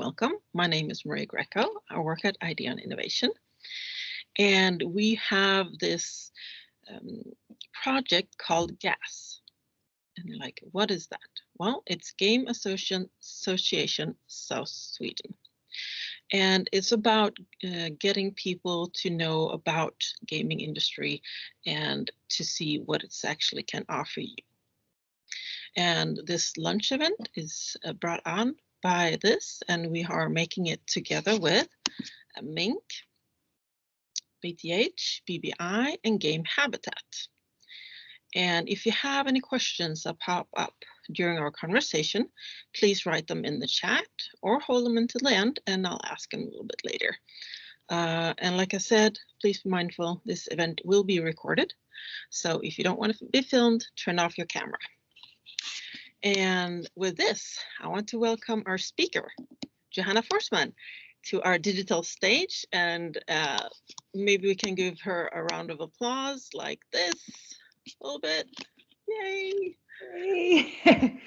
welcome. My name is Maria Greco. I work at Idea and Innovation. And we have this project called GASS. And you're like, what is that? Well, it's Game Association South Sweden. And it's about getting people to know about gaming industry and to see what it actually can offer you. And this lunch event is brought on by this, and we are making it together with Mink, BTH, BBI, and Game Habitat. And if you have any questions that pop up during our conversation, please write them in the chat or hold them until the end, and I'll ask them a little bit later. And like I said, please be mindful, this event will be recorded. So if you don't want to be filmed, turn off your camera. And with this, I want to welcome our speaker, Johanna Forsman, to our digital stage. And maybe we can give her a round of applause like this, a little bit. Yay! Hey.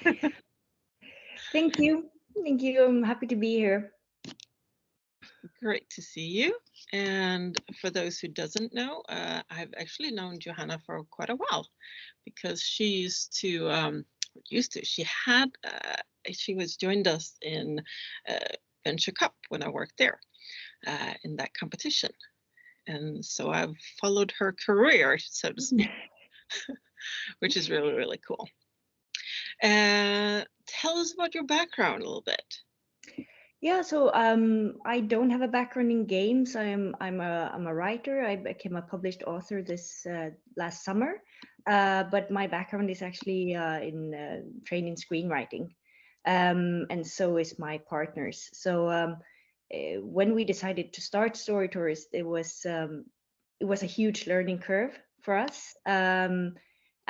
Thank you. Thank you. I'm happy to be here. Great to see you. And for those who doesn't know, I've actually known Johanna for quite a while because she she was joined us in Venture Cup when I worked there in that competition. And so I've followed her career, so to speak, which is really, really cool. Tell us about your background a little bit. Yeah, so I don't have a background in games. I'm a writer. I became a published author this last summer, but my background is actually in training screenwriting, and so is my partner's. So when we decided to start StoryTourist, it was a huge learning curve for us.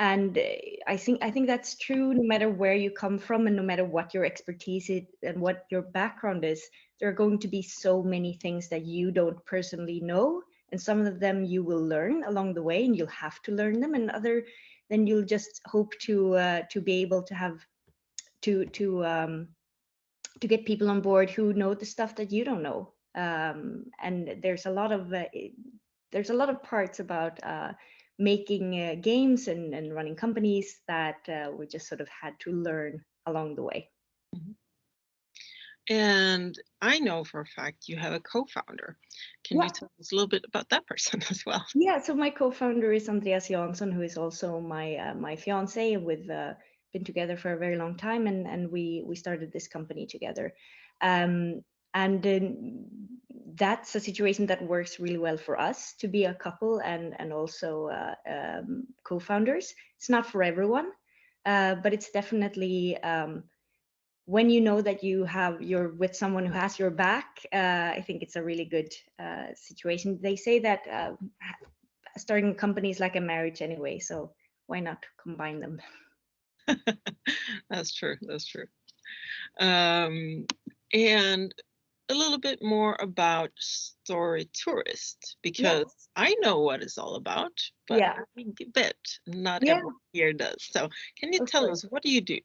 And I think that's true no matter where you come from and no matter what your expertise is and what your background is. There are going to be so many things that you don't personally know, and some of them you will learn along the way, and you'll have to learn them, and then you'll just hope to be able to have to get people on board who know the stuff that you don't know. And there's a lot of parts about making games and running companies that we just sort of had to learn along the way. And I know for a fact you have a co-founder. Can you tell us a little bit about that person as well? Yeah, so my co-founder is Andreas Jansson, who is also my fiance. We've been together for a very long time, and we started this company together. And that's a situation that works really well for us to be a couple and also co-founders. It's not for everyone, but it's definitely when you know that you're with someone who has your back. I think it's a really good situation. They say that starting a company is like a marriage anyway, so why not combine them? That's true. That's true. And a little bit more about StoryTourist, because I know what it's all about, but not everyone here does. So can you tell us, what do you do?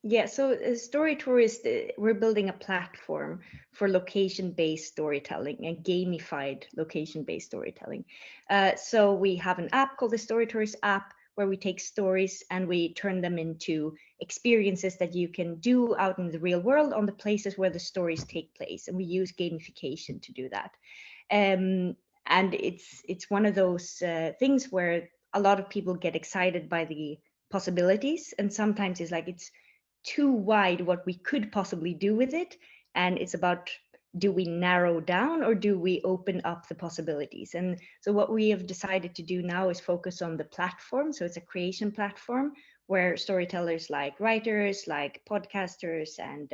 Yeah, so StoryTourist, we're building a platform for location-based storytelling and gamified location-based storytelling. So we have an app called the StoryTourist app, where we take stories and we turn them into experiences that you can do out in the real world on the places where the stories take place. And we use gamification to do that. And it's one of those things where a lot of people get excited by the possibilities. And sometimes it's too wide what we could possibly do with it. And it's about, do we narrow down or do we open up the possibilities? And so what we have decided to do now is focus on the platform. So it's a creation platform where storytellers like writers, like podcasters, and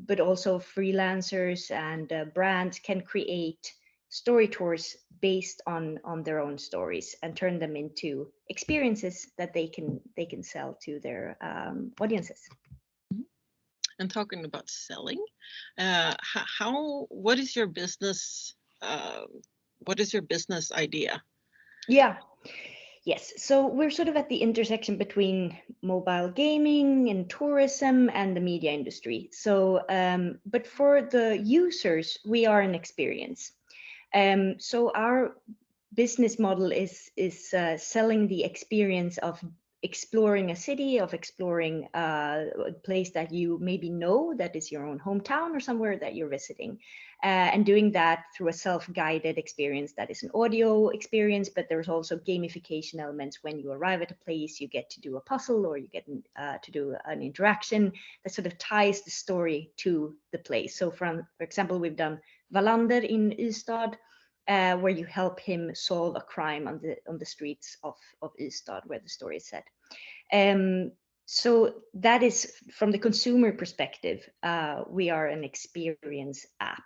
but also freelancers and brands can create story tours based on their own stories and turn them into experiences that they can sell to their audiences. And talking about selling, what is your business? What is your business idea? Yes, so we're sort of at the intersection between mobile gaming and tourism and the media industry. So, but for the users, we are an experience. So our business model is selling the experience of exploring a city, of exploring a place that you maybe know that is your own hometown or somewhere that you're visiting, and doing that through a self-guided experience that is an audio experience, but there's also gamification elements. When you arrive at a place, you get to do a puzzle, or you get to do an interaction that sort of ties the story to the place. So for example, we've done Wallander in Ystad, where you help him solve a crime on the streets of Ystad, where the story is set. So that is from the consumer perspective. We are an experience app.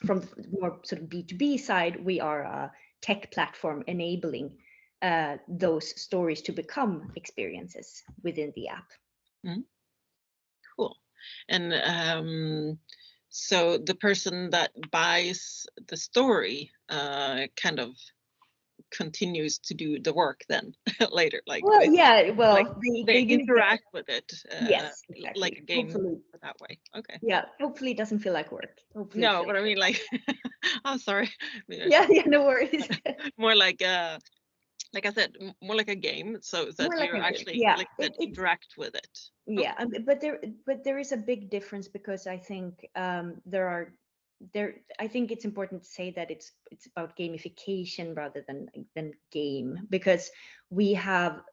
From the more sort of B2B side, we are a tech platform enabling those stories to become experiences within the app. Mm. Cool. And so the person that buys the story kind of continues to do the work then later, like Well, yeah, well, like they do interact with it, yes, exactly. like a game. Hopefully, that way. Okay. yeah, hopefully it doesn't feel like work. Hopefully it No, feels but I mean, like, I'm sorry. yeah, no worries. More like I said, more like a game, so that More like you're a game. actually, Yeah, like you said, interact with it. yeah, but there is a big difference, because I think I think it's important to say that it's about gamification rather than game, because we have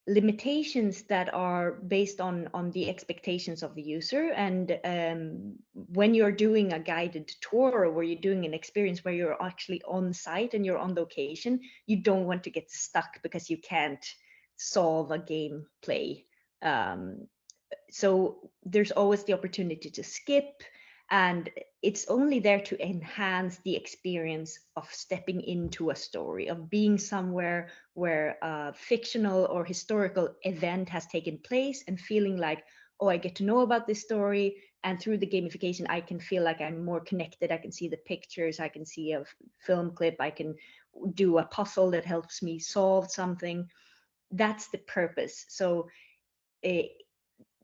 limitations that are based on the expectations of the user. And when you're doing a guided tour, or where you're doing an experience where you're actually on site and you're on location, you don't want to get stuck because you can't solve a gameplay. So there's always the opportunity to skip, and it's only there to enhance the experience of stepping into a story, of being somewhere where a fictional or historical event has taken place, and feeling like, oh, I get to know about this story, and through the gamification I can feel like I'm more connected. I can see the pictures, I can see a film clip, I can do a puzzle that helps me solve something. That's the purpose. So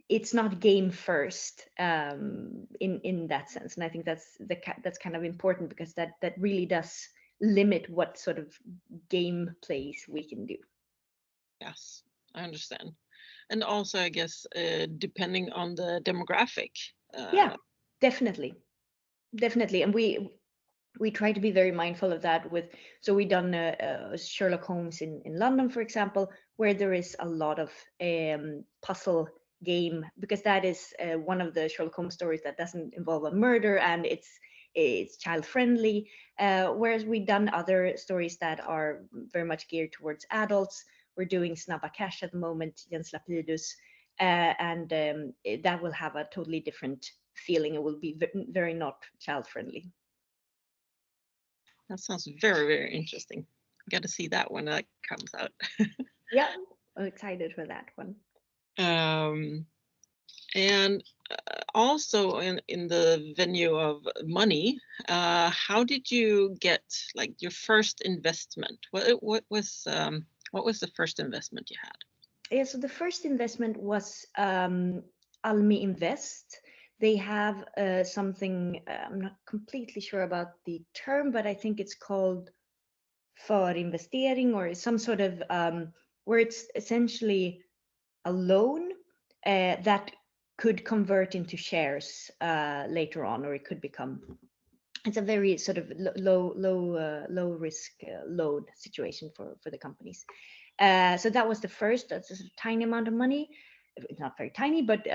it's not game first, in that sense. And I think that's kind of important, because that really does limit what sort of game plays we can do. Yes, I understand. And also, I guess, depending on the demographic. Yeah, definitely. And we try to be very mindful of that. So we done Sherlock Holmes in London, for example, where there is a lot of puzzle game, because that is one of the Sherlock Holmes stories that doesn't involve a murder, and it's child friendly, whereas we've done other stories that are very much geared towards adults. We're doing Snabba Cash at the moment, Jens Lapidus, and that will have a totally different feeling. It will be very not child friendly. That sounds very, very interesting. Got to see that when that comes out. Yeah, I'm excited for that one. And also in the venue of money, how did you get, like, your first investment? What was the first investment you had? Yeah, so the first investment was Almi Invest. They have something, I'm not completely sure about the term, but I think it's called förinvestering, or some sort of where it's essentially a loan that could convert into shares later on, or it could become. It's a very sort of low risk loan situation for the companies. So that was the first. That's a tiny amount of money. It's not very tiny, but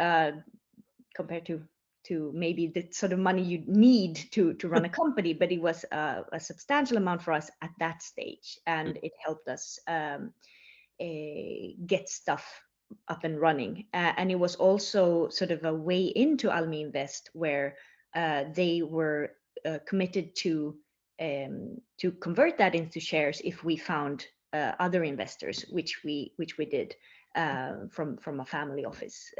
compared to maybe the sort of money you need to run a company, but it was a substantial amount for us at that stage, and it helped us get stuff up and running. And it was also sort of a way into Almi Invest, where they were committed to convert that into shares if we found other investors, which we did from a family office.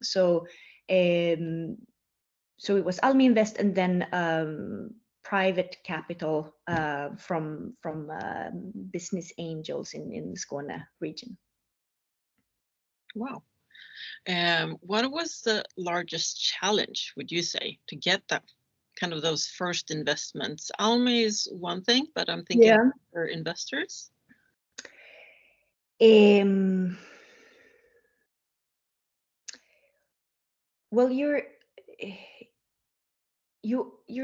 So it was Almi Invest, and then private capital from business angels in the Skåne region. Wow. What was the largest challenge, would you say, to get that kind of those first investments? Almi is one thing, but I'm thinking for investors. Well, you're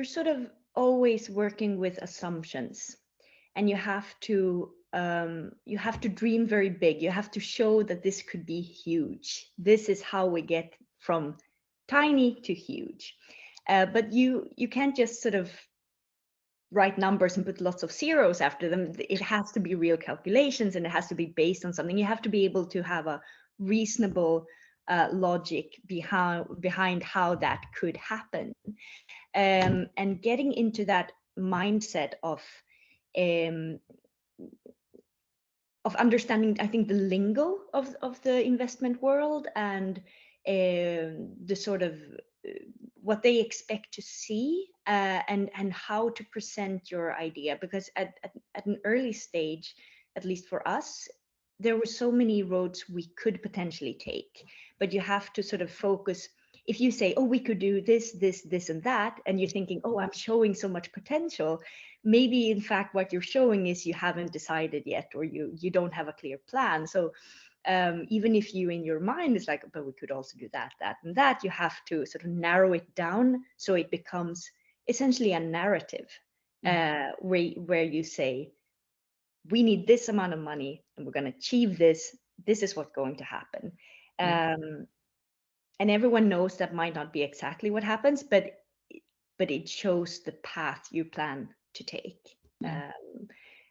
sort of always working with assumptions, and you have to dream very big. You have to show that this could be huge. This is how we get from tiny to huge. But you can't just sort of write numbers and put lots of zeros after them. It has to be real calculations, and it has to be based on something. You have to be able to have a reasonable logic behind how that could happen. And getting into that mindset of understanding, I think, the lingo of the investment world, and the sort of what they expect to see, and how to present your idea. Because at an early stage, at least for us, there were so many roads we could potentially take, but you have to sort of focus. If you say, oh, we could do this, and that, and you're thinking, oh, I'm showing so much potential, maybe in fact what you're showing is you haven't decided yet, or you don't have a clear plan. So even if you in your mind is like, but we could also do that, and that, you have to sort of narrow it down so it becomes essentially a narrative, where you say, we need this amount of money and we're going to achieve this. This is what's going to happen. And everyone knows that might not be exactly what happens, but it shows the path you plan to take.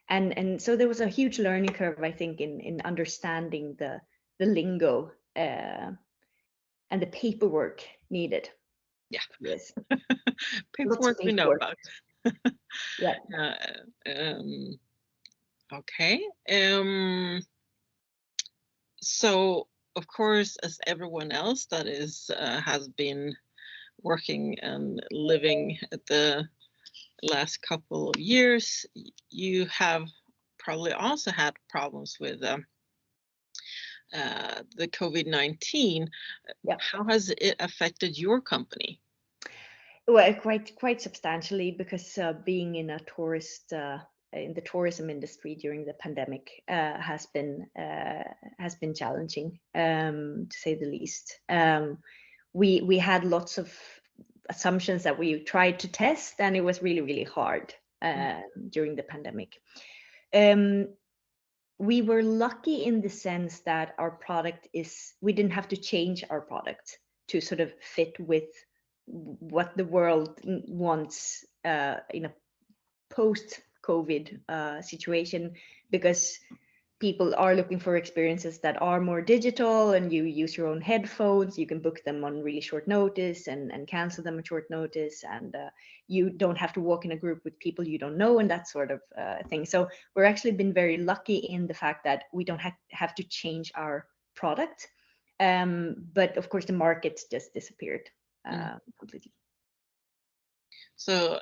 And so there was a huge learning curve, I think, in understanding the lingo and the paperwork needed. Yeah. Yes. Paperwork we know about. Yeah. Okay. So of course, as everyone else that has been working and living at the last couple of years, you have probably also had problems with the COVID-19. How has it affected your company? Well, quite substantially, because being in a in the tourism industry during the pandemic has been challenging, to say the least. We had lots of assumptions that we tried to test, and it was really, really hard during the pandemic. We were lucky in the sense that our product we didn't have to change our product to sort of fit with what the world wants in a post-COVID situation, because people are looking for experiences that are more digital, and you use your own headphones. You can book them on really short notice and cancel them at short notice, and you don't have to walk in a group with people you don't know, and that sort of thing. So we're actually been very lucky in the fact that we don't have to change our product, but of course the market just disappeared completely. So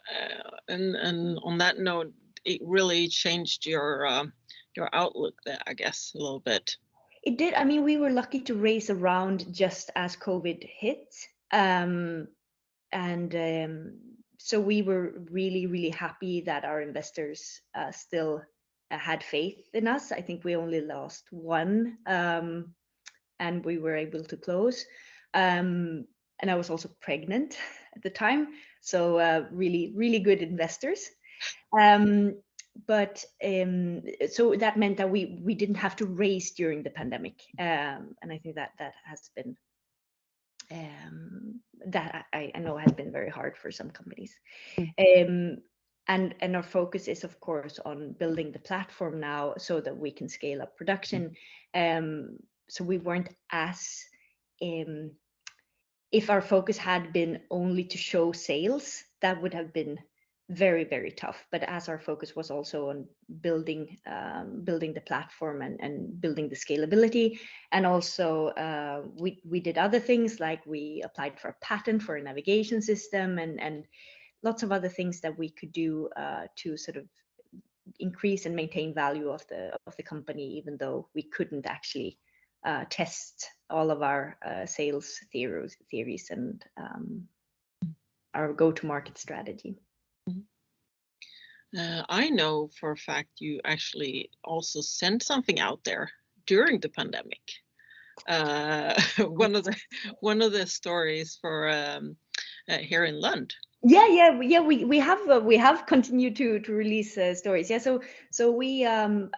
and on that note, it really changed your outlook there, I guess, a little bit. It did. I mean, we were lucky to raise a round just as COVID hit. So we were really, really happy that our investors still had faith in us. I think we only lost one, and we were able to close. And I was also pregnant at the time. So really, really good investors. But so that meant that we didn't have to raise during the pandemic, and I think that has been that I know has been very hard for some companies. And our focus is of course on building the platform now so that we can scale up production. So we weren't as if our focus had been only to show sales, that would have been very, very tough. But as our focus was also on building the platform and building the scalability, and also we did other things, like we applied for a patent for a navigation system, and lots of other things that we could do to sort of increase and maintain value of the company, even though we couldn't actually test all of our sales theories and our go-to-market strategy. I know for a fact you actually also sent something out there during the pandemic. One of the stories for here in Lund. Yeah. We have continued to release stories. Yeah, so we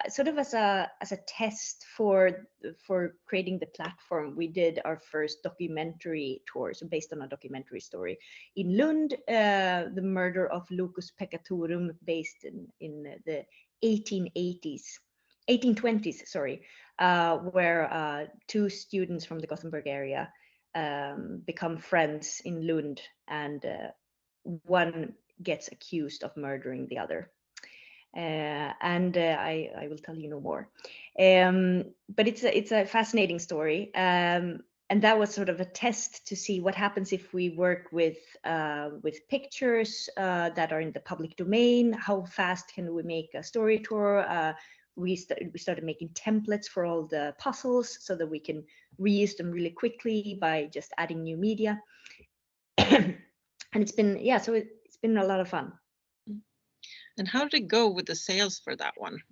sort of as a test for creating the platform, we did our first documentary tour, so based on a documentary story in Lund, the murder of Lucus Peccatorum, based in the 1820s, sorry, where two students from the Gothenburg area become friends in Lund, and one gets accused of murdering the other. I will tell you no more. But it's a fascinating story. And that was sort of a test to see what happens if we work with pictures that are in the public domain. How fast can we make a story tour? We started making templates for all the puzzles so that we can reuse them really quickly by just adding new media. And it's been, yeah, so it's been a lot of fun. And how did it go with the sales for that one?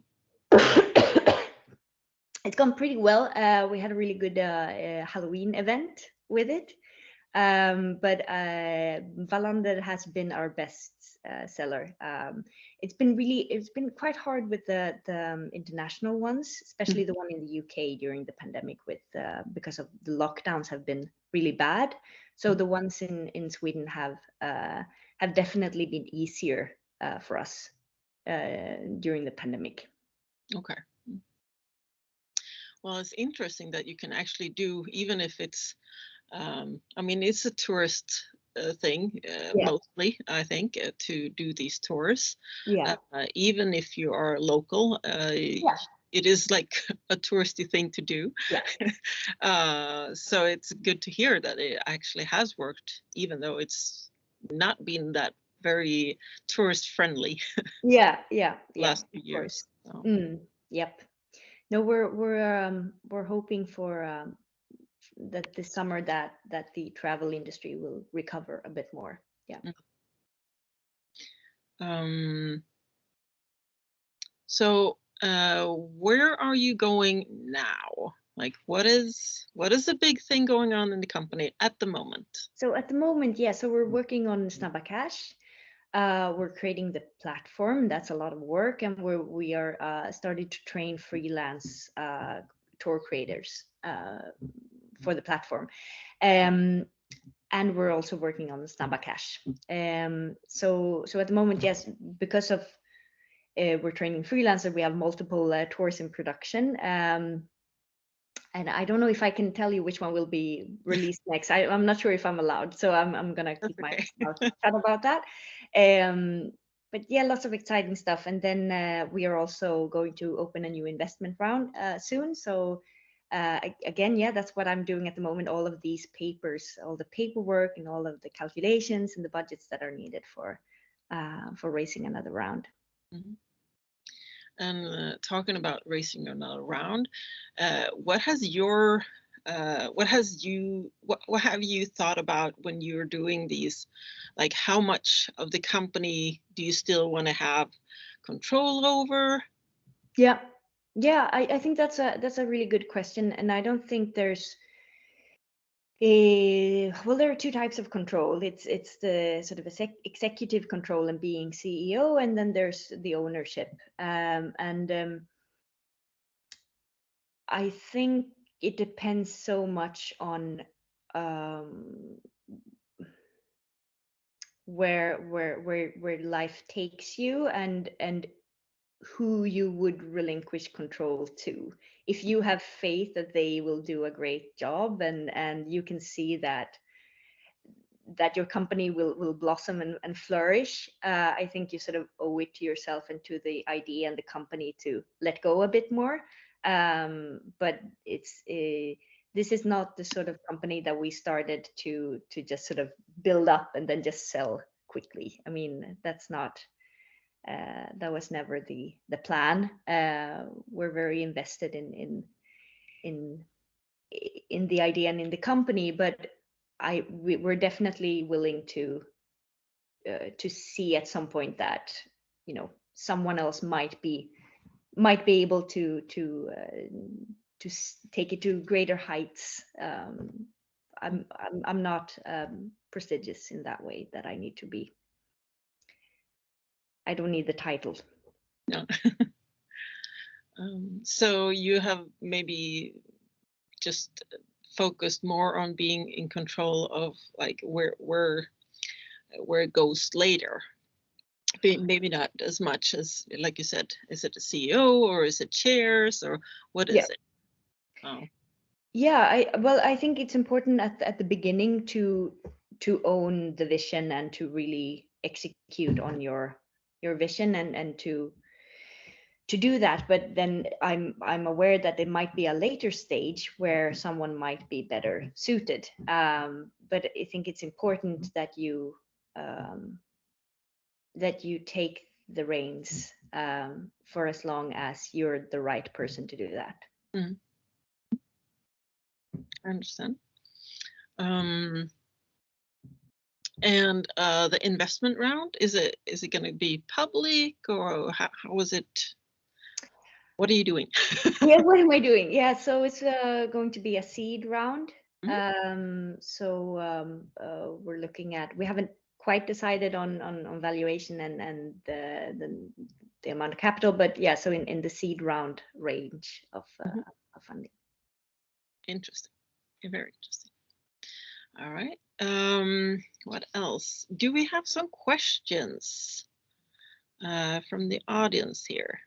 It's gone pretty well. We had a really good Halloween event with it. But Wallander has been our best seller. It's been quite hard with the international ones, especially the one in the UK during the pandemic, because of the lockdowns have been really bad. So the ones in Sweden have definitely been easier for us during the pandemic. Okay. Well, it's interesting that you can actually do, even if it's, I mean, it's a tourist thing, mostly, I think, to do these tours. Yeah. Even if you are local, it is like a touristy thing to do. Yeah. So it's good to hear that it actually has worked, even though it's not been that very tourist friendly. Yeah. Last few years. So. Yep. No, we're hoping for that this summer that the travel industry will recover a bit more. Yeah. So where are you going now? Like, what is the big thing going on in the company at the moment? So at the moment, so we're working on Snabba Cash. We're creating the platform. That's a lot of work, and we are starting to train freelance tour creators for the platform. And we're also working on Snabba Cash. So at the moment, yes, because of we're training freelancers, we have multiple tours in production. And I don't know if I can tell you which one will be released next. I'm not sure if I'm allowed, so I'm gonna keep my mouth shut about that. But yeah, lots of exciting stuff. And then we are also going to open a new investment round soon. So again, that's what I'm doing at the moment. All of these papers, all the paperwork, and all of the calculations and the budgets that are needed for raising another round. Mm-hmm. And talking about racing another round, what have you thought about when you're doing these? Like, how much of the company do you still want to have control over? Yeah, I think that's a really good question, and I don't think there's well, there are two types of control. It's the sort of executive control and being CEO, and then there's the ownership. I think it depends so much on where life takes you, and who you would relinquish control to. If you have faith that they will do a great job, and you can see that your company will blossom and flourish, I think you sort of owe it to yourself and to the idea and the company to let go a bit more. But this is not the sort of company that we started to just sort of build up and then just sell quickly. I mean, that's not that was never the plan. We're very invested in the idea and in the company, but we're definitely willing to see at some point that, you know, someone else might be able to take it to greater heights. I'm not prestigious in that way that I need to be. I don't need the title. No. So you have maybe just focused more on being in control of like where it goes later. Maybe not as much as, like you said, is it a CEO or is it chairs or what is it? Oh. Yeah, I think it's important at the beginning to own the vision and to really execute on your vision and to do that. But then I'm aware that there might be a later stage where someone might be better suited. But I think it's important that you take the reins for as long as you're the right person to do that. Mm. I understand. And the investment round, is it going to be public, or how is it? What are you doing? Yeah, what am I doing? Yeah, so it's going to be a seed round. We're looking at, we haven't quite decided on valuation and the amount of capital, but yeah, so in the seed round range of funding. Interesting. Very interesting. All right. What else? Do we have some questions from the audience here?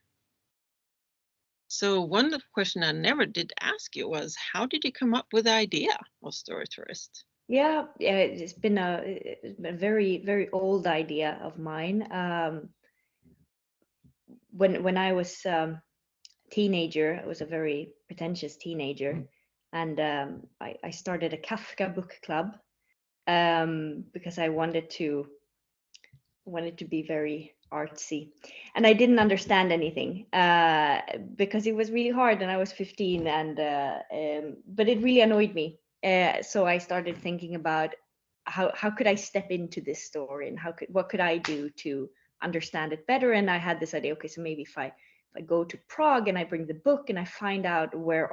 So one question I never did ask you was, how did you come up with the idea of StoryTourist? Yeah, it's been a very, very old idea of mine. When I was teenager, I was a very pretentious teenager, and I started a Kafka book club because I wanted to be very artsy, and I didn't understand anything because it was really hard, and I was 15, and but it really annoyed me. So I started thinking about how could I step into this story, and what could I do to understand it better. And I had this idea, okay, so maybe if I go to Prague and I bring the book and I find out where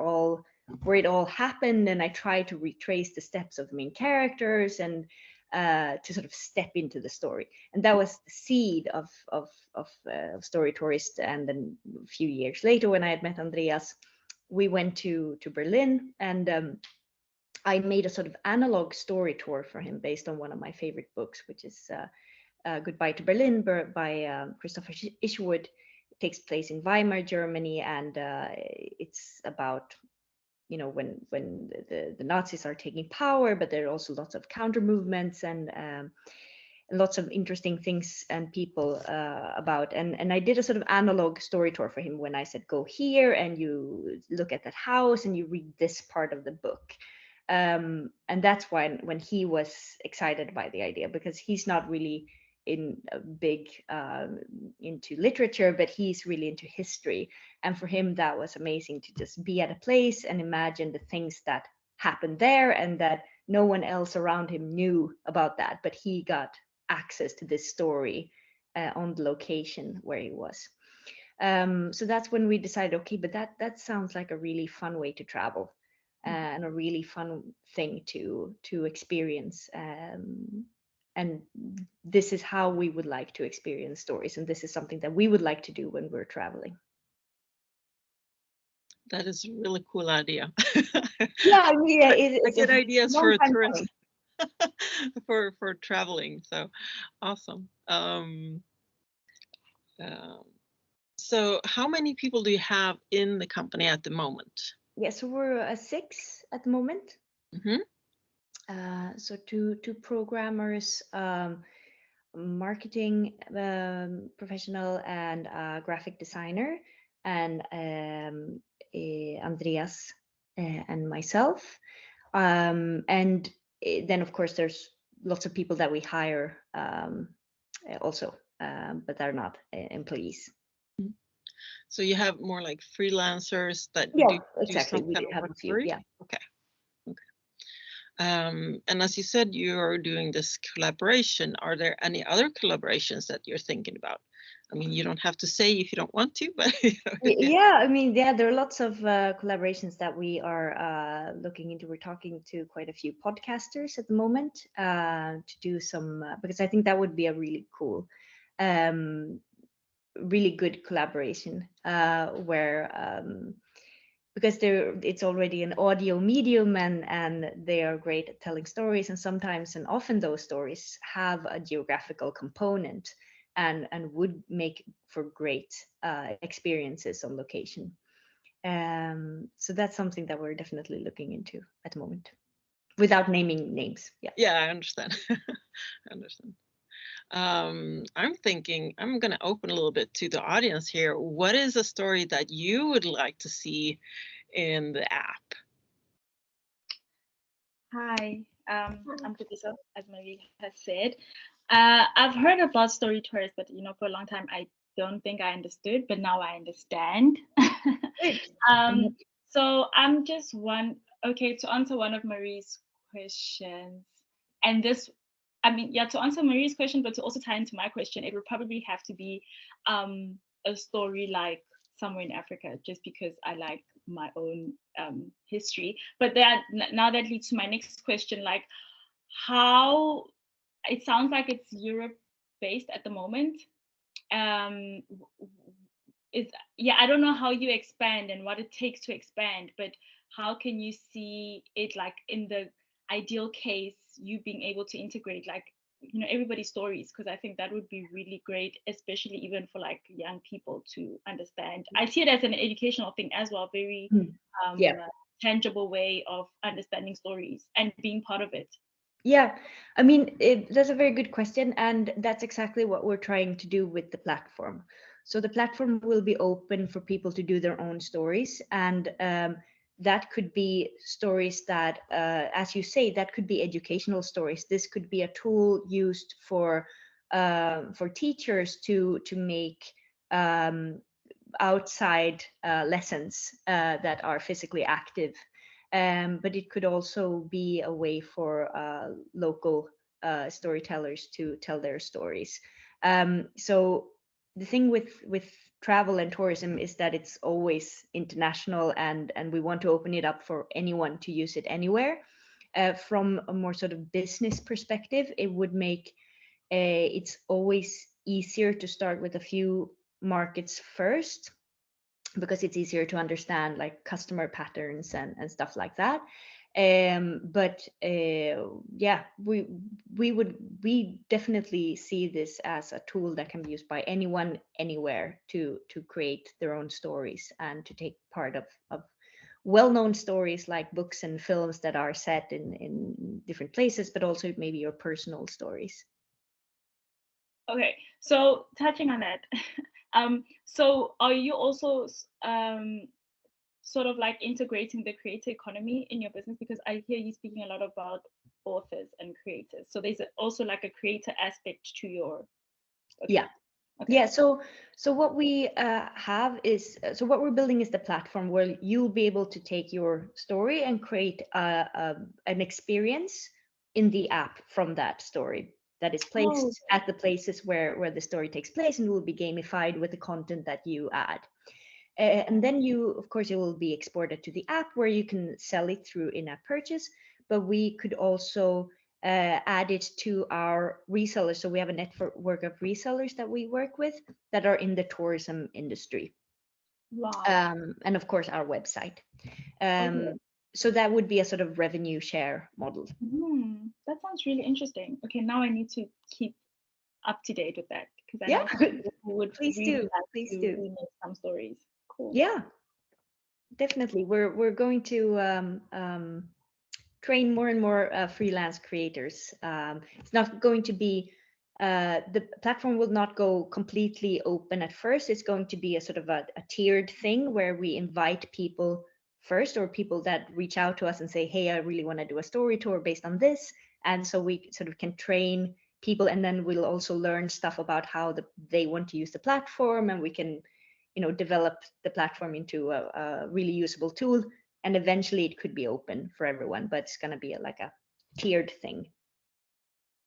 it all happened, and I try to retrace the steps of the main characters and to sort of step into the story. And that was the seed of StoryTourist. And then a few years later, when I had met Andreas, we went to Berlin, and I made a sort of analog story tour for him based on one of my favorite books, which is Goodbye to Berlin by Christopher Isherwood. It takes place in Weimar, Germany, and it's about, you know, when the Nazis are taking power, but there are also lots of counter movements and lots of interesting things and people about. And I did a sort of analog story tour for him when I said, go here and you look at that house and you read this part of the book. And that's why when he was excited by the idea, because he's not really into literature, but he's really into history. And for him, that was amazing to just be at a place and imagine the things that happened there, and that no one else around him knew about that, but he got access to this story on the location where he was. So that's when we decided, okay, but that sounds like a really fun way to travel and a really fun thing to experience. And this is how we would like to experience stories, and this is something that we would like to do when we're traveling. That is a really cool idea. Yeah, it's good ideas for tourists for traveling. So awesome. So how many people do you have in the company at the moment? Yeah, so we're 6 at the moment. So two programmers, marketing professional, and graphic designer, and Andreas and myself. And then of course there's lots of people that we hire also, but they're not employees. So you have more like freelancers that Yeah, do exactly. some We kind do of have work a few. for it? Yeah. Okay. And as you said, you're doing this collaboration. Are there any other collaborations that you're thinking about? I mean, you don't have to say if you don't want to, but Yeah, I mean, yeah, there are lots of collaborations that we are looking into. We're talking to quite a few podcasters at the moment to do some, because I think that would be a really cool, really good collaboration where because it's already an audio medium and they are great at telling stories, and sometimes and often those stories have a geographical component and would make for great experiences on location. So that's something that we're definitely looking into at the moment, without naming names. Yeah. yeah, I understand. I understand. I'm thinking I'm going to open a little bit to the audience here. What is a story that you would like to see in the app? Hi, I'm Teresa, as Marie has said. I've heard about StoryTourist, but for a long time I don't think I understood, but now I understand. So I'm just to answer one of Marie's questions, and this, I mean, yeah, to answer Marie's question, but to also tie into my question, it would probably have to be a story like somewhere in Africa, just because I like my own history. But now that leads to my next question, like how it sounds like it's Europe based at the moment. I don't know how you expand and what it takes to expand, but how can you see it, like in the ideal case, you being able to integrate like everybody's stories, because I think that would be really great, especially even for like young people to understand. I see it as an educational thing as well, very tangible way of understanding stories and being part of it. Yeah, I mean, that's a very good question, and that's exactly what we're trying to do with the platform. So the platform will be open for people to do their own stories, and that could be stories that, as you say, that could be educational stories. This could be a tool used for teachers to make outside lessons that are physically active. But it could also be a way for local storytellers to tell their stories. So the thing with travel and tourism is that it's always international, and we want to open it up for anyone to use it anywhere. From a more sort of business perspective, it would make it's always easier to start with a few markets first, because it's easier to understand like customer patterns and stuff like that. But yeah, we definitely see this as a tool that can be used by anyone anywhere to create their own stories and to take part of well-known stories like books and films that are set in different places, but also maybe your personal stories. Okay, so touching on that, so are you also sort of like integrating the creator economy in your business? Because I hear you speaking a lot about authors and creators. So there's also like a creator aspect to your. Okay. Yeah. Okay. Yeah. So what we have is, so what we're building is the platform where you'll be able to take your story and create an experience in the app from that story that is placed at the places where the story takes place, and will be gamified with the content that you add. And then of course, it will be exported to the app where you can sell it through in-app purchase. But we could also add it to our resellers. So we have a network of resellers that we work with that are in the tourism industry. Wow. And of course, our website. So that would be a sort of revenue share model. That sounds really interesting. Okay, now I need to keep up to date with that, because I know people who would please really do. like Please to do. remake some stories. Cool. Yeah, definitely. We're going to train more and more freelance creators. It's not going to be the platform will not go completely open at first. It's going to be a sort of a tiered thing where we invite people first, or people that reach out to us and say, hey, I really want to do a story tour based on this. And so we sort of can train people, and then we'll also learn stuff about how they want to use the platform, and we can, develop the platform into a really usable tool, and eventually it could be open for everyone, but it's going to be like a tiered thing.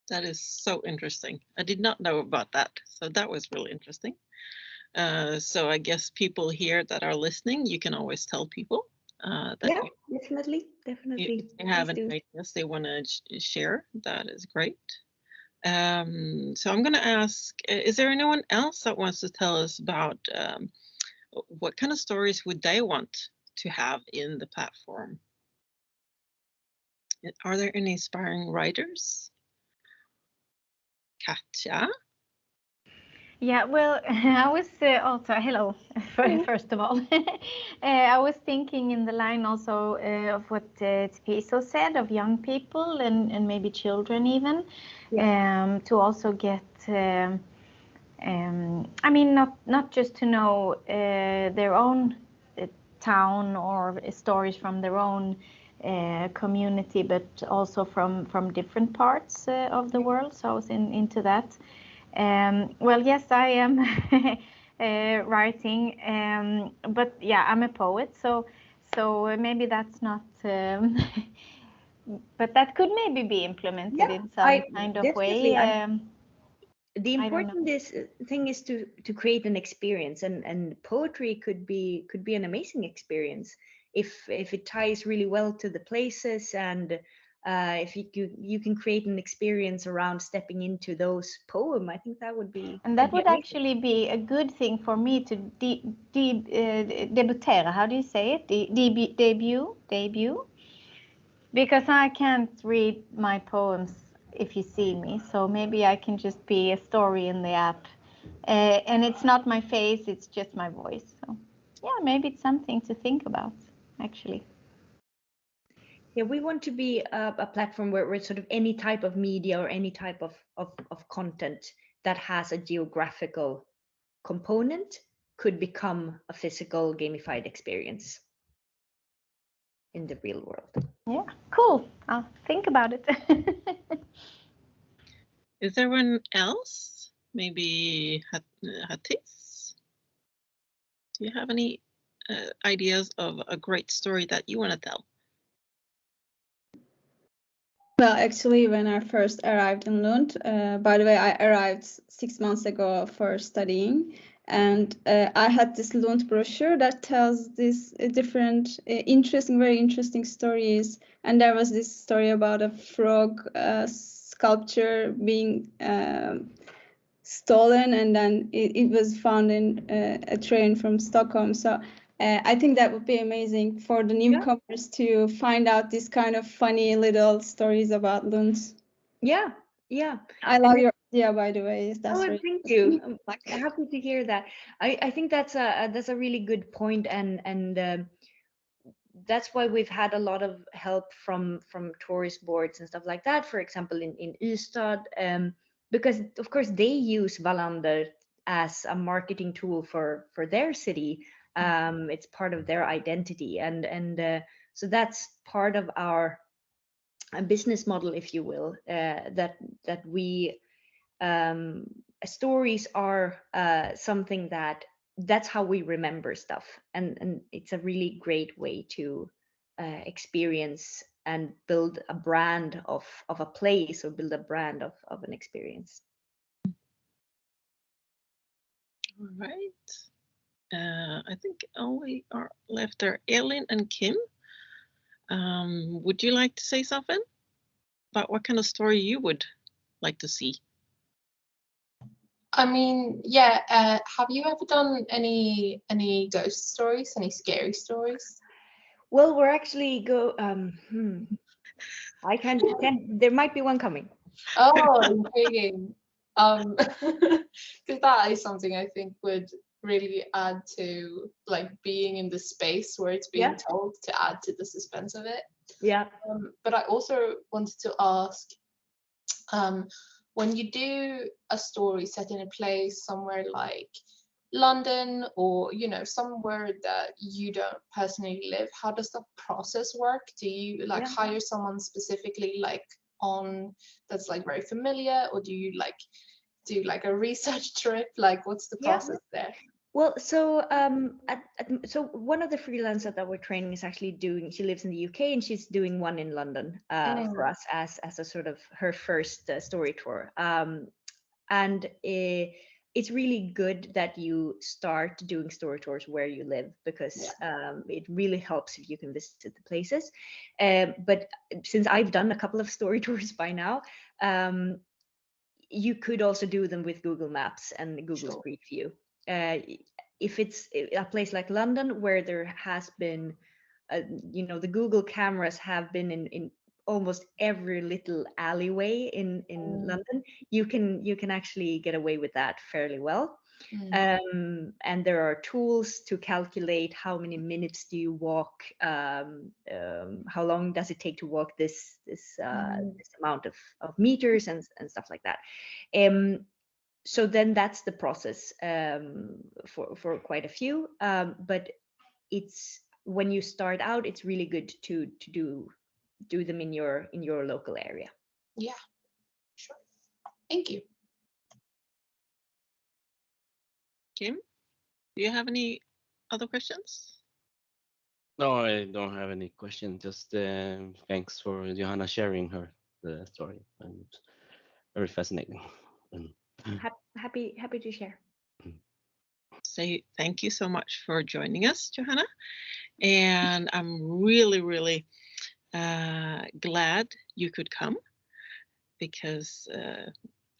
That is so interesting. I did not know about that. So that was really interesting. So I guess people here that are listening, you can always tell people that definitely. if they have any ideas they want to share. That is great. So I'm going to ask, is there anyone else that wants to tell us about what kind of stories would they want to have in the platform? Are there any inspiring writers? Katja? Yeah, well, I was also, hello, first of all. I was thinking in the line also of what Tpiso said, of young people and maybe children even, to also get, I mean, not just to know their own town or stories from their own community, but also from different parts of the world. So I was into that. Well, yes, I am writing, but yeah, I'm a poet, so maybe that's not, but that could maybe be implemented in some kind of way. The important thing is to create an experience, and poetry could be an amazing experience if it ties really well to the places, and if you can create an experience around stepping into those poems. I think that would be, and that would actually be a good thing for me to debutera. How do you say it? Debut, because I can't read my poems if you see me, so maybe I can just be a story in the app, and it's not my face, it's just my voice. So yeah, maybe it's something to think about, actually. Yeah, we want to be a platform where sort of any type of media or any type of content that has a geographical component could become a physical gamified experience in the real world. Yeah, cool. I'll think about it. Is there anyone else? Maybe Hatis? Do you have any ideas of a great story that you want to tell? Well, actually, when I first arrived in Lund, by the way, I arrived 6 months ago for studying, and I had this Lund brochure that tells these different, very interesting stories. And there was this story about a frog sculpture being stolen, and then it was found in a train from Stockholm. So I think that would be amazing for the newcomers to find out this kind of funny little stories about Lund. Yeah. I love your idea, by the way. That's really thank you. I'm happy to hear that. I think that's a really good point, and that's why we've had a lot of help from tourist boards and stuff like that. For example, in Ystad, because of course they use Wallander as a marketing tool for their city. It's part of their identity, and so that's part of our business model, if you will. That we stories are something that's how we remember stuff, and it's a really great way to experience and build a brand of a place, or build a brand of an experience. All right. I think only are left are Elin and Kim. Would you like to say something about what kind of story you would like to see? I mean, yeah. Have you ever done any ghost stories, any scary stories? Well, we're actually I can't. There might be one coming. Oh, intriguing. Because that is something I think would really add to like being in the space where it's being told, to add to the suspense of it. Yeah. But I also wanted to ask, when you do a story set in a place somewhere like London, or somewhere that you don't personally live, how does the process work? Do you hire someone specifically like on that's like very familiar, or do you like do like a research trip? Like, what's the Yeah. process there? Well, so so one of the freelancers that we're training is actually doing. She lives in the UK and she's doing one in London for us as a sort of her first story tour. And it's really good that you start doing story tours where you live, because it really helps if you can visit the places. But since I've done a couple of story tours by now, you could also do them with Google Maps and Google Street View. If it's a place like London, where there has been, the Google cameras have been in almost every little alleyway in London, you can actually get away with that fairly well. And there are tools to calculate how many minutes do you walk, how long does it take to walk this amount of meters and stuff like that. So then that's the process for quite a few. But it's when you start out, it's really good to do them in your local area. Yeah, sure. Thank you. Kim, do you have any other questions? No, I don't have any question. Just thanks for Johanna sharing her the story. And very fascinating. Happy to share. Say thank you so much for joining us, Johanna. And I'm really, really glad you could come, because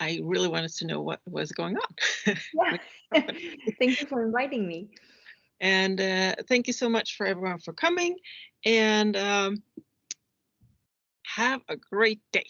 I really wanted to know what was going on. Yeah. Thank you for inviting me. And thank you so much for everyone for coming, and have a great day.